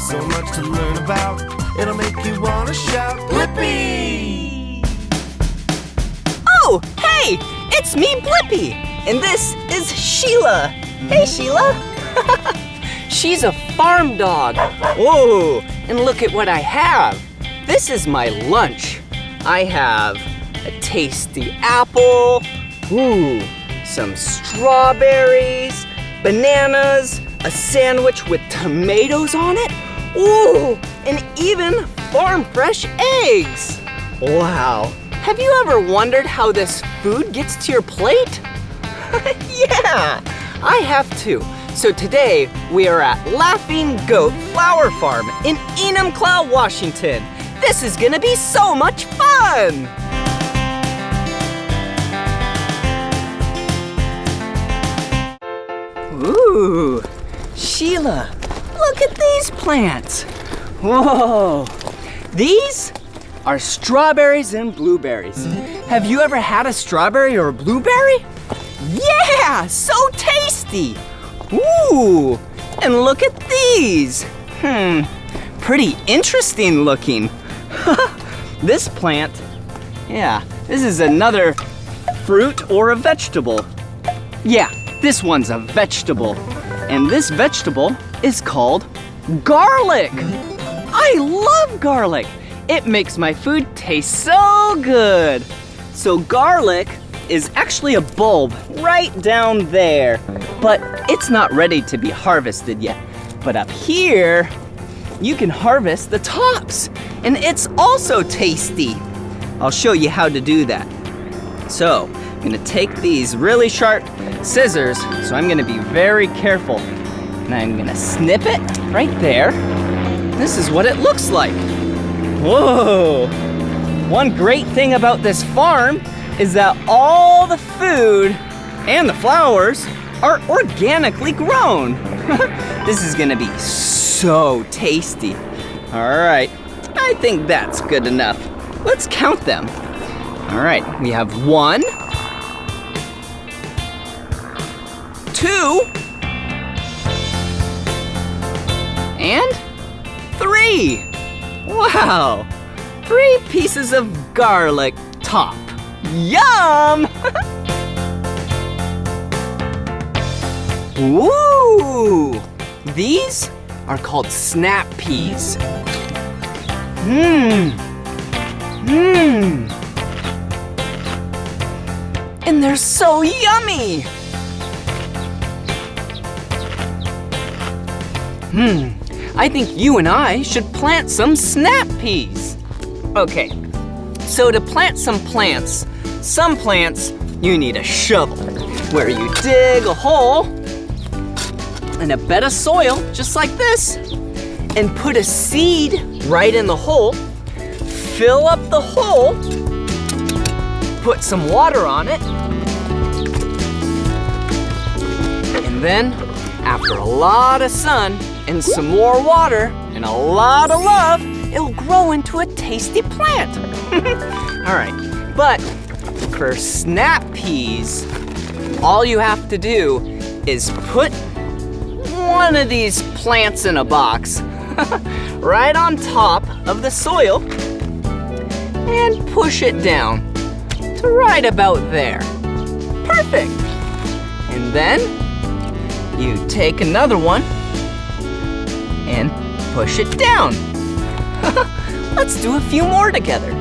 so much to learn about. It'll make you wanna shout, Blippi! Oh, hey! It's me, Blippi! And this is Sheila. Hey, Sheila! She's a farm dog. Whoa! And look at what I have. This is my lunch. I have a tasty apple, some strawberries, bananas, a sandwich with tomatoes on it, and even farm fresh eggs. Wow. Have you ever wondered how this food gets to your plate? Yeah, I have too. So today we are at Laughing Goat Flower Farm in Enumclaw, Washington. This is gonna be so much fun! Ooh, Sheila, look at these plants. Whoa, these are strawberries and blueberries. Have you ever had a strawberry or a blueberry? Yeah, so tasty. Ooh, and look at these. Pretty interesting looking. This plant, yeah, this is another fruit or a vegetable. Yeah, this one's a vegetable. And this vegetable is called garlic. I love garlic. It makes my food taste so good. So garlic is actually a bulb right down there, but it's not ready to be harvested yet. But up here, you can harvest the tops, and it's also tasty. I'll show you how to do that. So, I'm gonna take these really sharp scissors, so I'm gonna be very careful. And I'm gonna snip it right there. This is what it looks like. Whoa! One great thing about this farm is that all the food and the flowers are organically grown. This is gonna be so tasty. All right, I think that's good enough. Let's count them. All right, we have 1, 2, and 3. Wow, 3 pieces of garlic top. Yum! Ooh, these are called snap peas. And they're so yummy. I think you and I should plant some snap peas. Okay, so to plant some plants you need a shovel, where you dig a hole in a bed of soil, just like this, and put a seed right in the hole, fill up the hole, put some water on it, and then, after a lot of sun and some more water and a lot of love, it'll grow into a tasty plant. All right, but for snap peas, all you have to do is put one of these plants in a box right on top of the soil and push it down to right about there. Perfect. And then you take another one and push it down. Let's do a few more together.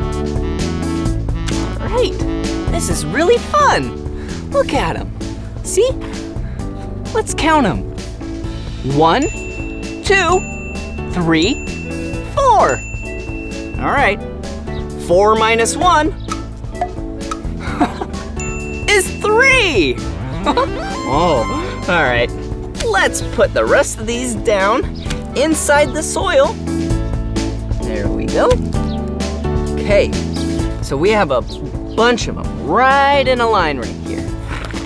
All right, this is really fun. Look at them. See? Let's count them. 1, 2, 3, 4. All right, 4 minus 1 is 3. Oh, all right. Let's put the rest of these down inside the soil. There we go. Okay, so we have a bunch of them right in a line right here.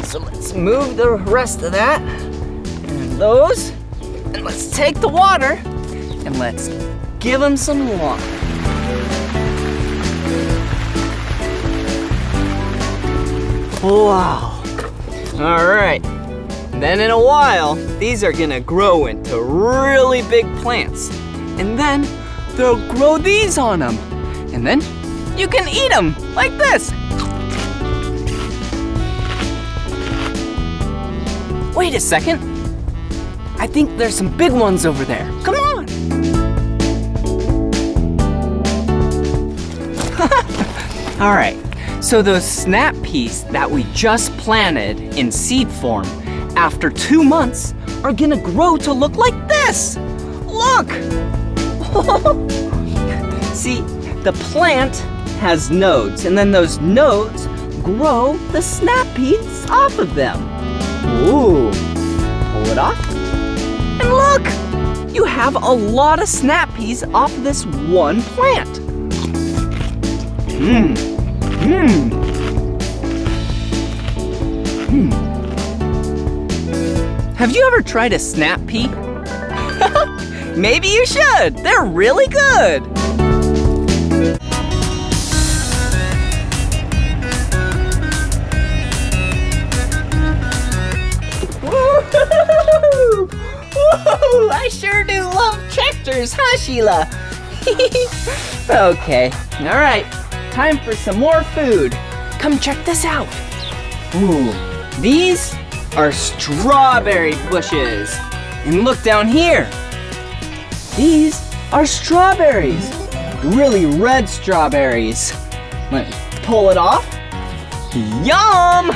So let's move the rest of that and those, and let's take the water and let's give them some water. Wow. All right. Then in a while, these are gonna grow into really big plants. and then they'll grow these on them. And then you can eat them like this. Wait a second. I think there's some big ones over there. Come on. All right, so those snap peas that we just planted in seed form, after 2 months, are gonna grow to look like this. Look! See, the plant has nodes, and then those nodes grow the snap peas off of them. Ooh, pull it off, and look! You have a lot of snap peas off this one plant. Have you ever tried a snap pea? Maybe you should. They're really good. Woo-hoo-hoo-hoo! Woo-hoo! I sure do love tractors, huh, Sheila? Okay, all right. Time for some more food. Come check this out. Ooh, these are strawberry bushes. And look down here. These are strawberries. Really red strawberries. Let me pull it off. Yum!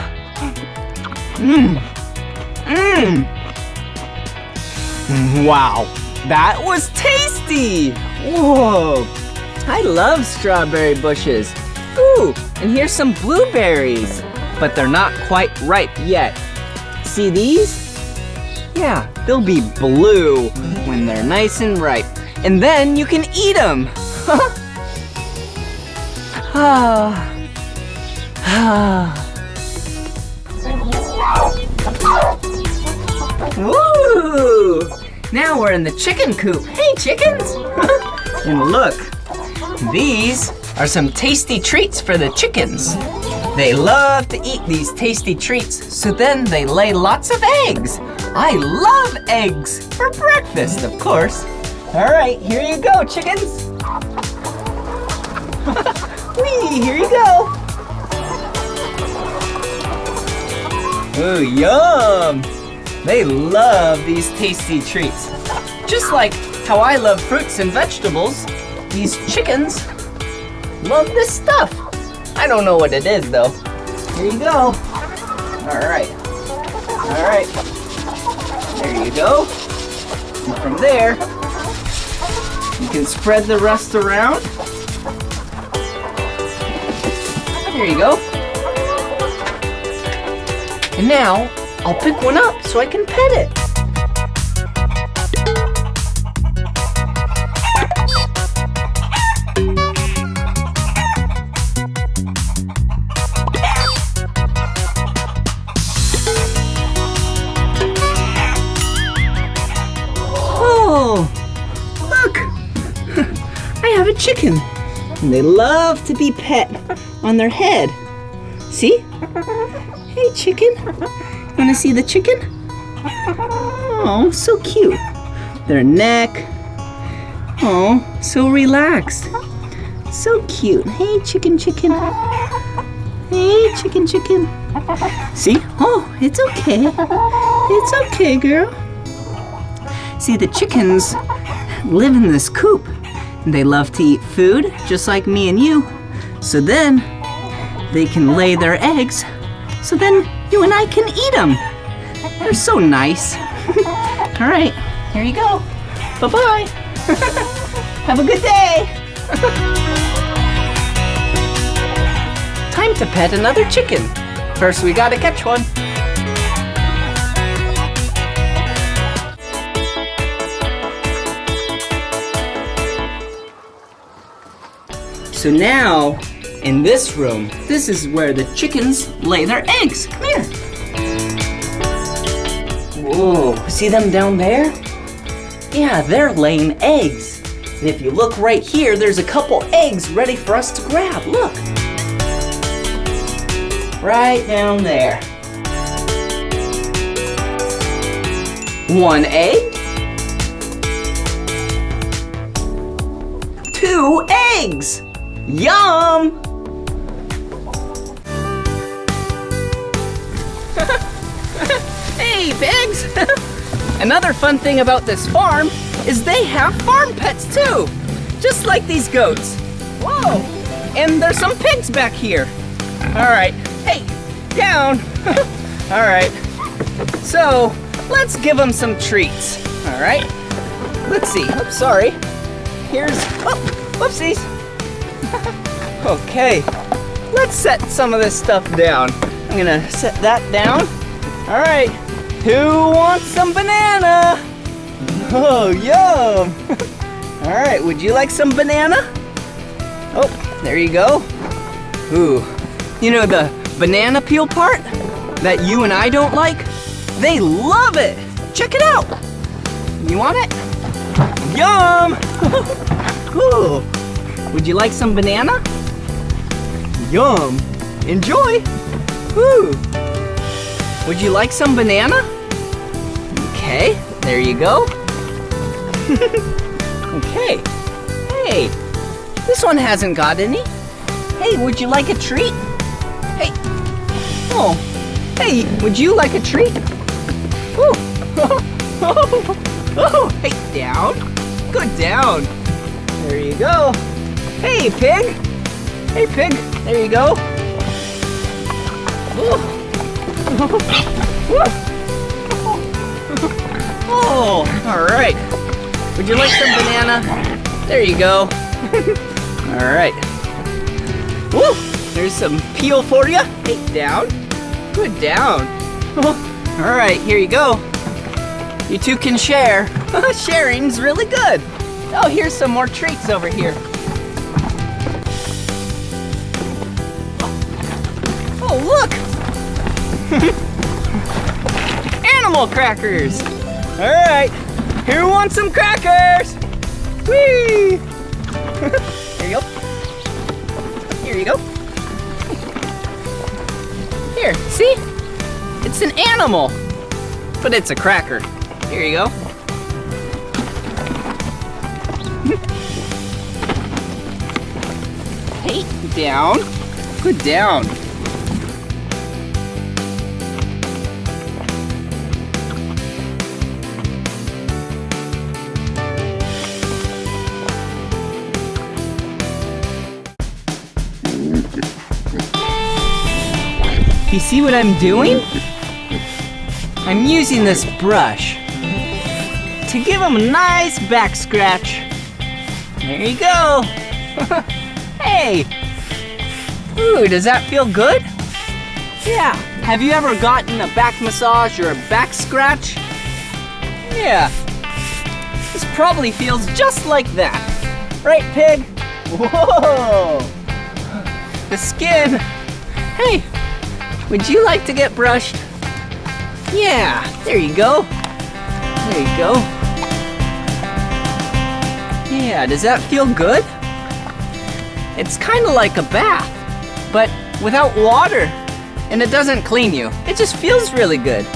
Wow, that was tasty. Whoa. I love strawberry bushes. Ooh, and here's some blueberries, but they're not quite ripe yet. See these? Yeah, they'll be blue when they're nice and ripe. And then you can eat them. Woo! Now we're in the chicken coop. Hey, chickens! And look. These are some tasty treats for the chickens. They love to eat these tasty treats, so then they lay lots of eggs. I love eggs for breakfast, of course. All right, here you go, chickens. Whee, here you go. Ooh, yum. They love these tasty treats. Just like how I love fruits and vegetables, these chickens love this stuff. I don't know what it is though. Here you go. All right. There you go. And from there, you can spread the rest around. There you go. And now, I'll pick one up so I can pet it. Chicken, and they love to be pet on their head. See? Hey, chicken. Wanna see the chicken? Oh, so cute. Their neck. Oh, so relaxed. So cute. Hey, chicken, chicken. Hey, chicken, chicken. See? Oh, it's okay. It's okay, girl. See, the chickens live in this coop. They love to eat food, just like me and you. So then, they can lay their eggs, so then you and I can eat them. They're so nice. All right, here you go. Bye-bye. Have a good day. Time to pet another chicken. First, we gotta catch one. So now, in this room, this is where the chickens lay their eggs. Come here. Whoa, see them down there? Yeah, they're laying eggs. And if you look right here, there's a couple eggs ready for us to grab. Look. Right down there. One egg. Ooh, eggs! Yum! Hey, pigs! Another fun thing about this farm is they have farm pets too, just like these goats. Whoa! And there's some pigs back here. All right, hey, down. All right, so let's give them some treats. All right, let's see. Oops, sorry. Here's, oh, whoopsies. Okay, let's set some of this stuff down. I'm gonna set that down. All right, who wants some banana? Oh, yum. All right, would you like some banana? Oh, there you go. Ooh, you know the banana peel part that you and I don't like? They love it. Check it out. You want it? Yum. Ooh, would you like some banana? Yum. Enjoy. Ooh. Would you like some banana? Okay, there you go. Okay. Hey, this one hasn't got any. Hey, would you like a treat? Hey. Oh. Hey, would you like a treat? Ooh. Oh, hey, down. Good down. There you go. Hey, pig. Hey, pig. There you go. Ooh. Oh, all right. Would you like some banana? There you go. All right. Woo! There's some peel for you. Hey, down. Good down. All right, here you go. You two can share. Sharing's really good. Oh, here's some more treats over here. Oh, look! Animal crackers! All right, who wants some crackers? Whee! Here you go. Here you go. Here, see? It's an animal, but it's a cracker. Here you go. Hey, down. Good down. You see what I'm doing? I'm using this brush to give them a nice back scratch. There you go. Hey. Ooh, does that feel good? Yeah. Have you ever gotten a back massage or a back scratch? Yeah. This probably feels just like that. Right, pig? Whoa. The skin. Hey. Would you like to get brushed? Yeah, there you go. There you go. Yeah, does that feel good? It's kind of like a bath, but without water. And it doesn't clean you. It just feels really good.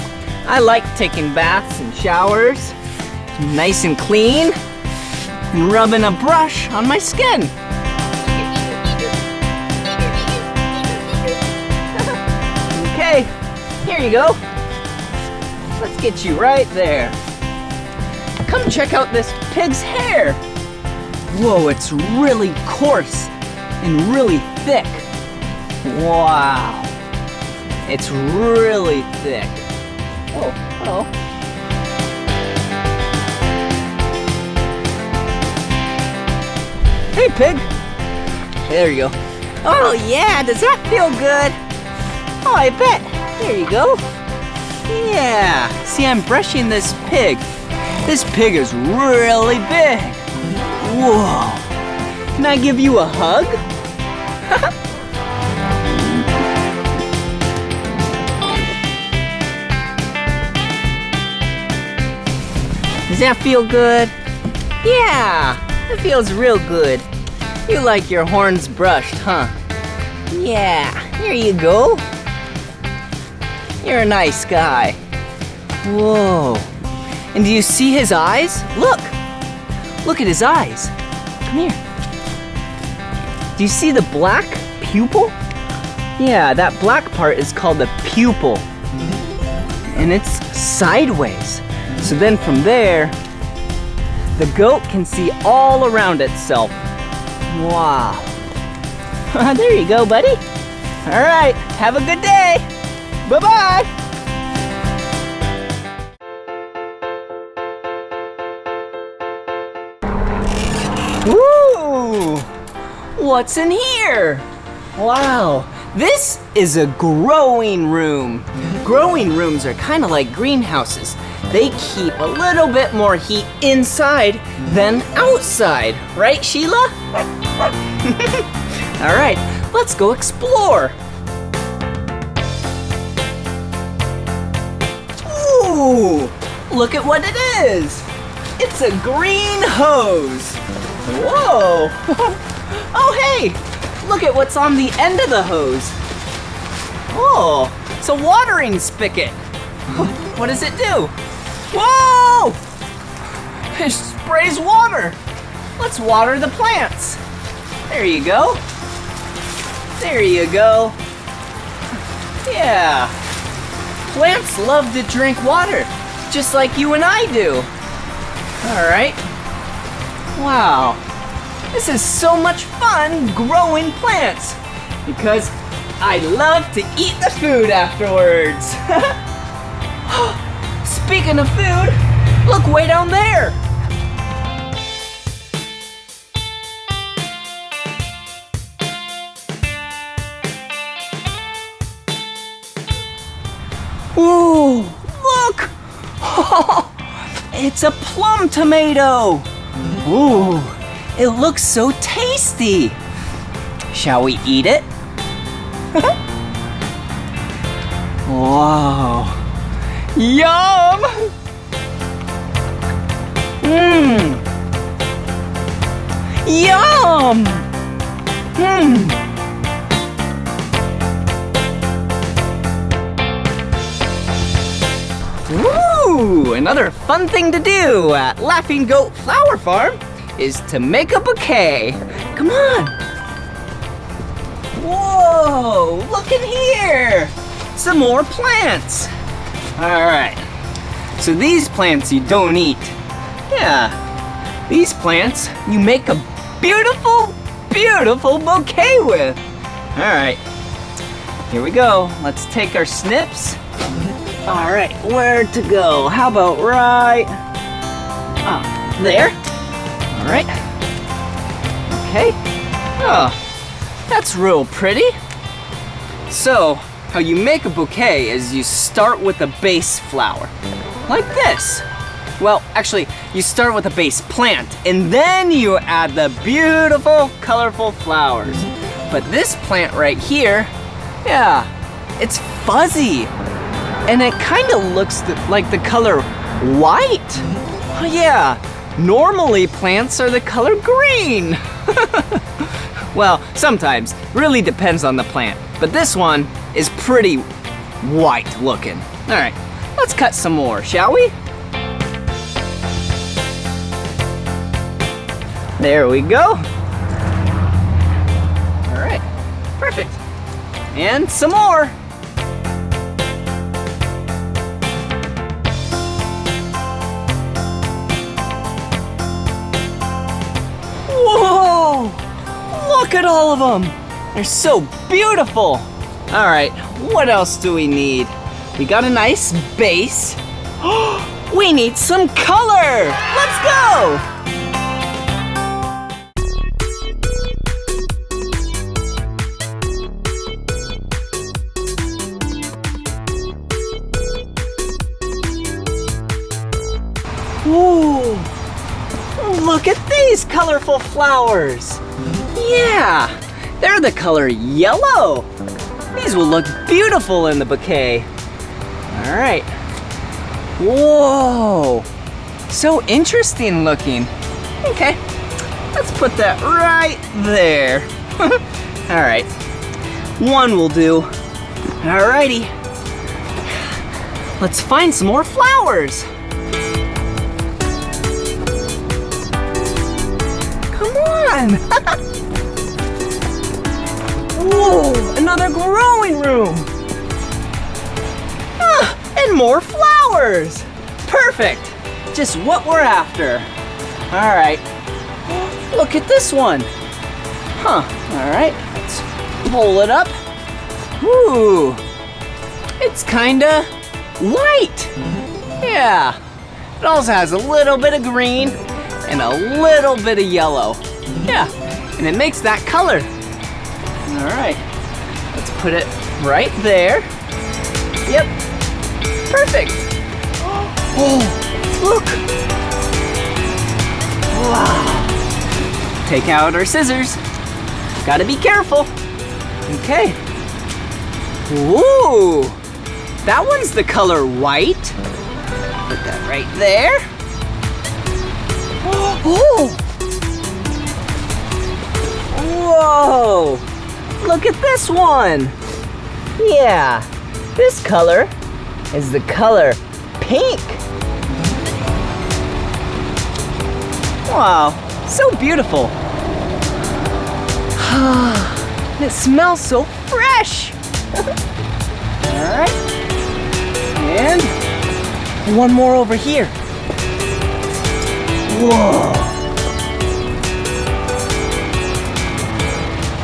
I like taking baths and showers, nice and clean, and rubbing a brush on my skin. Okay, here you go. Let's get you right there. Come check out this pig's hair. Whoa, it's really coarse and really thick. Wow. It's really thick. Oh, hello. Hey, pig. There you go. Oh, yeah, does that feel good? Oh, I bet. There you go. Yeah. See, I'm brushing this pig. This pig is really big. Whoa. Can I give you a hug? Does that feel good? Yeah, it feels real good. You like your horns brushed, huh? Yeah, here you go. You're a nice guy. Whoa. And do you see his eyes? Look. Look at his eyes. Come here. Do you see the black pupil? Yeah, that black part is called the pupil. And it's sideways. So then from there, the goat can see all around itself. Wow. There you go, buddy. All right, have a good day. Bye-bye. Woo! What's in here? Wow, this is a growing room. Growing rooms are kind of like greenhouses. They keep a little bit more heat inside than outside. Right, Sheila? All right, let's go explore. Ooh, look at what it is. It's a green hose. Whoa. Oh, hey, look at what's on the end of the hose. Oh, it's a watering spigot. What does it do? Whoa! It sprays water. Let's water the plants. There you go. There you go. Yeah. Plants love to drink water, just like you and I do. All right. Wow. This is so much fun growing plants because I love to eat the food afterwards. Speaking of food, look way down there. Ooh, look! It's a plum tomato. Ooh, it looks so tasty. Shall we eat it? Wow. Yum! Mmm. Yum! Mmm. Woo! Another fun thing to do at Laughing Goat Flower Farm is to make a bouquet. Come on. Whoa! Look in here. Some more plants. All right. So these plants you don't eat. Yeah. These plants you make a beautiful, beautiful bouquet with. All right. Here we go. Let's take our snips. All right, where to go? How about right there? All right. Okay. Oh, that's real pretty. So, how you make a bouquet is you start with a base flower, like this. Well, actually, you start with a base plant, and then you add the beautiful, colorful flowers. But this plant right here, yeah, it's fuzzy. And it kind of looks like the color white. Oh yeah, normally plants are the color green. Well, sometimes, really depends on the plant. But this one is pretty white looking. All right, let's cut some more, shall we? There we go. All right, perfect. And some more. Whoa! Look at all of them! They're so beautiful! All right, what else do we need? We got a nice base. We need some color! Let's go! Ooh! Look at these colorful flowers! Yeah, they're the color yellow. These will look beautiful in the bouquet. All right. Whoa, so interesting looking. Okay, let's put that right there. All right, one will do. All righty, let's find some more flowers. Come on. flowers! Perfect! Just what we're after. All right. Look at this one. Huh. All right. Let's pull it up. Ooh. It's kinda white. Yeah. It also has a little bit of green and a little bit of yellow. Yeah. And it makes that color. All right. Let's put it right there. Yep. Perfect. Oh, look. Wow. Take out our scissors. Gotta be careful. Okay. Ooh. That one's the color white. Put that right there. Oh. Whoa. Look at this one. Yeah. This color is the color pink. Wow, so beautiful. And it smells so fresh. All right. And one more over here. Whoa.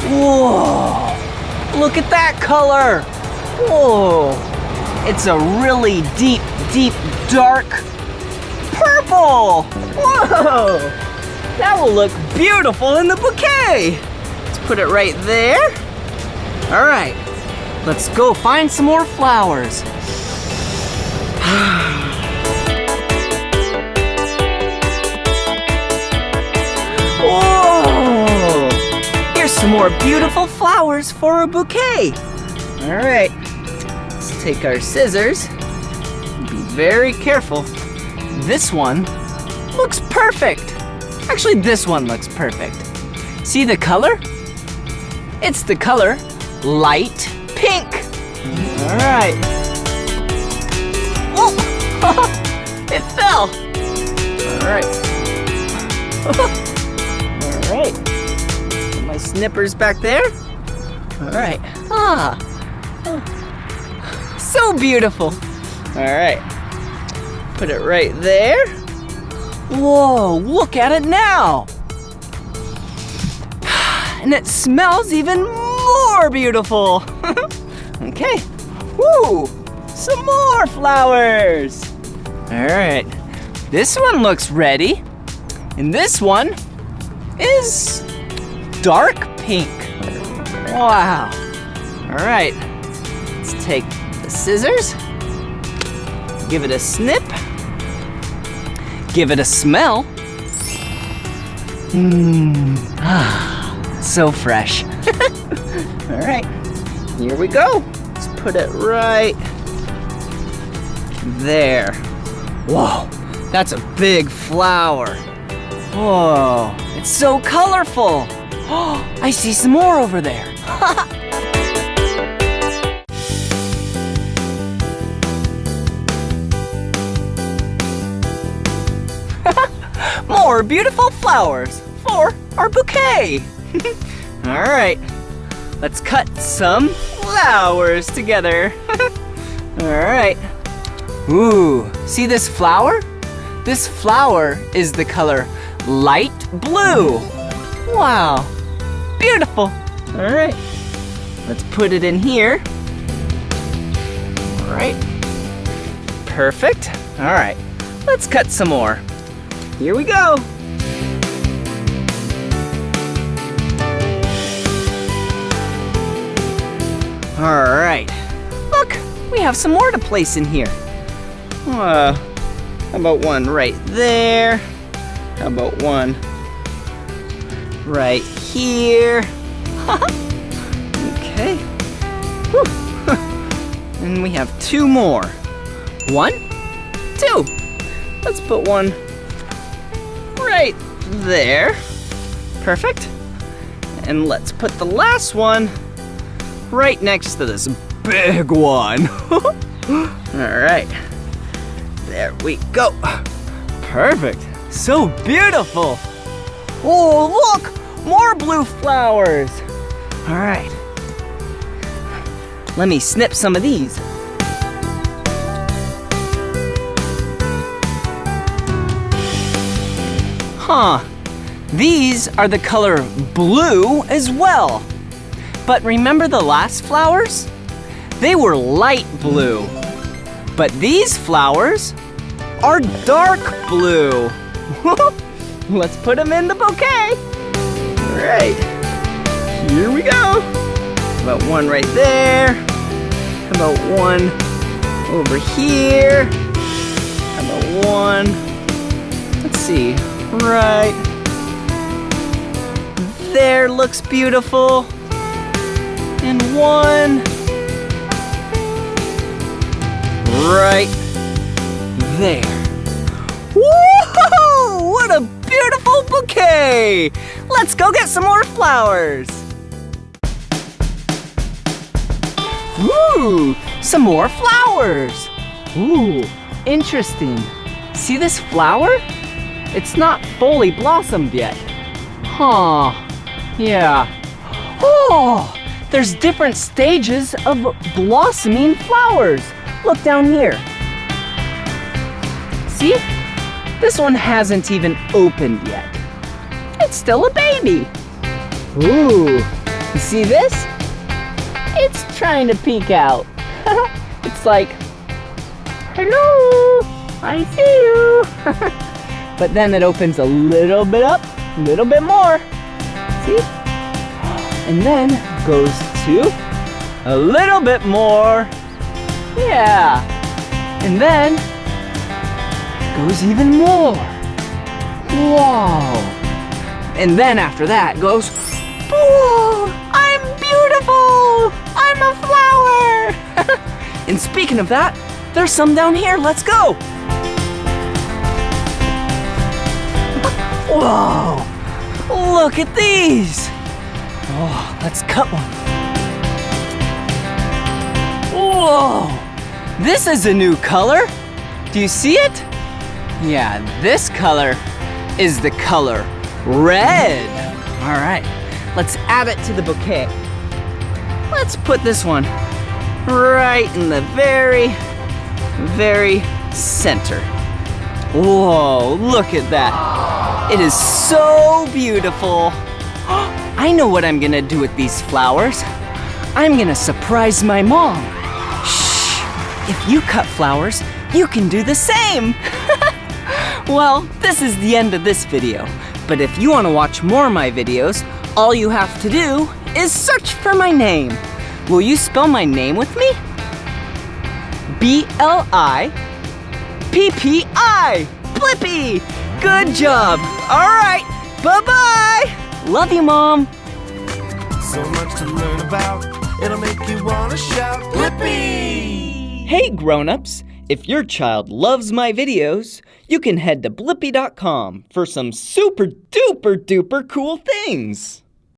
Whoa. Look at that color. Whoa. It's a really deep, deep, dark purple. Whoa. That will look beautiful in the bouquet. Let's put it right there. All right. Let's go find some more flowers. Whoa! Here's some more beautiful flowers for a bouquet. All right, let's take our scissors. Be very careful. This one looks perfect. Actually, this one looks perfect. See the color? It's the color light pink. All right. Oh, it fell. All right. All right. Put my snippers back there. All right. Ah. So beautiful. All right. Put it right there. Whoa, look at it now. And it smells even more beautiful. Okay. Woo! Some more flowers. All right. This one looks ready. And this one is dark pink. Wow. All right. Let's take the scissors. Give it a snip. Give it a smell. So fresh. All right. Here we go. Let's put it right there. Whoa, that's a big flower. Whoa, it's so colorful. Oh, I see some more over there. More beautiful flowers for our bouquet. All right, let's cut some flowers together. All right. Ooh, see this flower? This flower is the color light blue. Wow, beautiful. All right, let's put it in here. All right, perfect. All right, let's cut some more. Here we go. All right, look, we have some more to place in here. How about one right there? How about one right here? Okay. Whew. And we have two more. 1, 2. Let's put one right there. Perfect. And let's put the last one right next to this big one. All right. There we go. Perfect. So beautiful. Oh, look, more blue flowers. All right. Let me snip some of these. Huh. These are the color blue as well. But remember the last flowers? They were light blue. But these flowers are dark blue. Let's put them in the bouquet. All right, here we go. How about one right there? How about one over here? How about one? Let's see, right there looks beautiful. And one right there. Whoa! What a beautiful bouquet! Let's go get some more flowers. Ooh, some more flowers. Ooh, interesting. See this flower? It's not fully blossomed yet. Huh, yeah. Oh, there's different stages of blossoming flowers. Look down here. See? This one hasn't even opened yet. It's still a baby. Ooh, you see this? It's trying to peek out. It's like, hello, I see you. But then it opens a little bit up, a little bit more. See? And then goes to a little bit more. Yeah. And then goes even more. Whoa. And then after that goes, whoa, I'm beautiful. I'm a flower. And speaking of that, there's some down here. Let's go. Whoa. Look at these. Oh, let's cut one. Whoa. This is a new color. Do you see it? Yeah, this color is the color red. All right, let's add it to the bouquet. Let's put this one right in the very, very center. Whoa, look at that. It is so beautiful. I know what I'm gonna do with these flowers. I'm gonna surprise my mom. Shh, if you cut flowers, you can do the same. Well, this is the end of this video. But if you wanna watch more of my videos, all you have to do is search for my name. Will you spell my name with me? B-L-I-P-P-I, Blippi. Good job. All right, bye-bye. Love you, Mom. So much to learn about, it'll make you wanna shout, Blippi! Hey, grown-ups. If your child loves my videos, you can head to blippi.com for some super duper duper cool things.